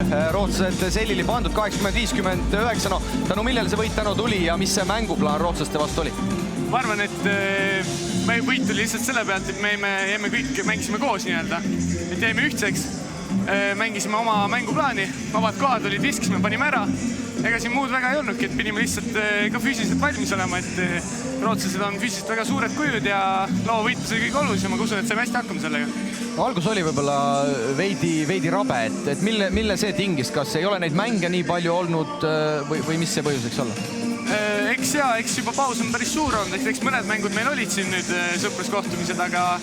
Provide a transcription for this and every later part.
Rootslased sellili pandud 80-59, no tänu millele see võit tänu tuli ja mis see mänguplaan rootslaste vastu oli? Ma arvan, et me võit tuli lihtsalt selle pealt, et me jäime kõik, mängisime koos nii-öelda, et jäime ühtseks, mängisime oma mänguplaani, vabad kohad olid, viskisime, panime ära, ega siin muud väga ei olnudki, et pidime lihtsalt ka füüsiliselt valmis olema, et rootslased on füüsiliselt väga suured kujud ja lauavõitlus oli kõige olulisem, ma usun, et saime hästi hakkama sellega. Algus oli võib-olla veidi rabe, et mille see tingis, kas ei ole neid mänge nii palju olnud või mis see põhjuseks olla? Eks juba paus on päris suur olnud, eks mõned mängud meil olid siin nüüd sõpruskohtumised, aga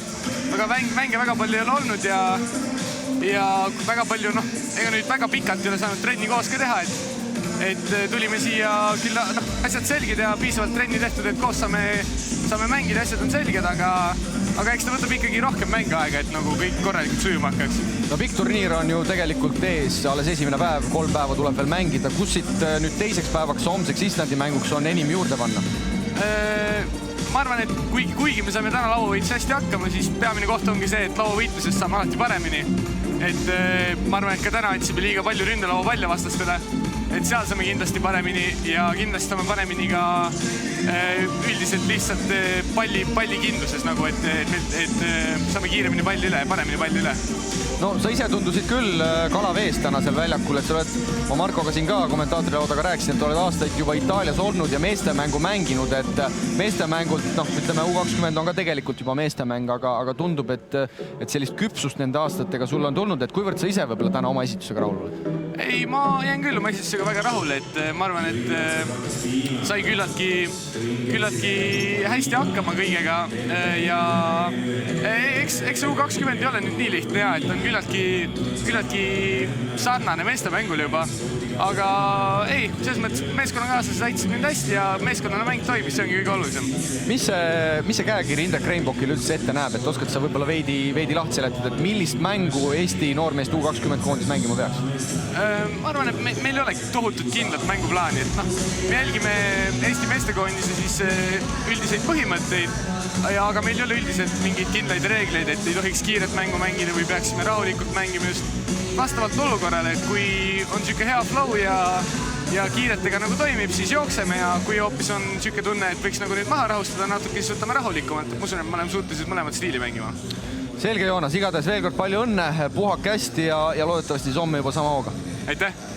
mänge väga palju ei ole olnud ja väga palju, ega nüüd väga pikalt ei ole saanud trenni koos ka teha, et tulime siia küll asjad selged ja piisavalt trenni tehtud, et koos saame mängida, asjad on selged, aga eks ta võtab ikkagi rohkem mängeaega, et nagu kõik korralikult sujuma hakkaks. No pikk turniir on ju tegelikult ees, alles esimene päev, 3 päeva tuleb veel mängida. Kus siit nüüd teiseks päevaks, homseks Islandi mänguks on enim juurde panna? Ma arvan, et kuigi me saime täna lauavõitlus hästi hakkama, siis peamine koht ongi see, et lauavõitluses saame alati paremini. Et ma arvan, et ka täna andsime liiga palju ründelauapalle vastastele, et seal saame kindlasti paremini ja kindlasti saame paremini ka üldiselt lihtsalt palli kindluses, nagu et saame kiiremini palli üle ja paremini palli üle. No sa ise tundusid küll kalavees täna seal väljakul, et sa oled, ma Markoga siin ka kommentaatori laudaga rääkisin, et oled aastaid juba Itaalias olnud ja meestemängu mänginud, et meestemängult, ütleme U20 on ka tegelikult juba meestemäng, aga tundub, et sellist küpsust nende aastatega sulle on tulnud, et kuivõrd sa ise võib-olla täna oma esitusega rahul oled? Ei, ma jään küll oma esitusega väga rahul, et ma arvan, et sai küllaltki hästi hakkama kõigega ja eks U20 ei ole nüüd nii lihtne ja, et on küllaltki sarnane meestemängul juba, aga ei, selles mõttes meeskonnakaaslased aitasid mind hästi ja meeskonnana mäng toimis, see ongi kõige olulisem. Mis see käekiri Indrek Reinbokil üldse ette näeb, et oskad sa võib-olla veidi lahti seletada, et millist mängu Eesti noormeest U20 koondis mängima peaks? Ma arvan, et meil ei ole tohutult kindlat mänguplaani, et me jälgime Eesti meestekoondise siis üldiseid põhimõtteid, aga meil ei ole üldiselt mingeid kindlaid reegleid, et ei tohiks kiiret mängu mängida või peaksime rahulikult mängima just vastavalt olukorrale, et kui on niisugune hea flow ja kiiretega nagu toimib, siis jookseme ja kui hoopis on niisugune tunne, et võiks nagu nüüd maha rahustada, natuke siis võtame rahulikumalt, et ma usun, et me oleme suutelised mõlemat stiili mängima. Selge, Joonas, igatahes veel kord palju õnne, puhake hästi ja loodetavasti siis homme juba sama hooga. Aitäh!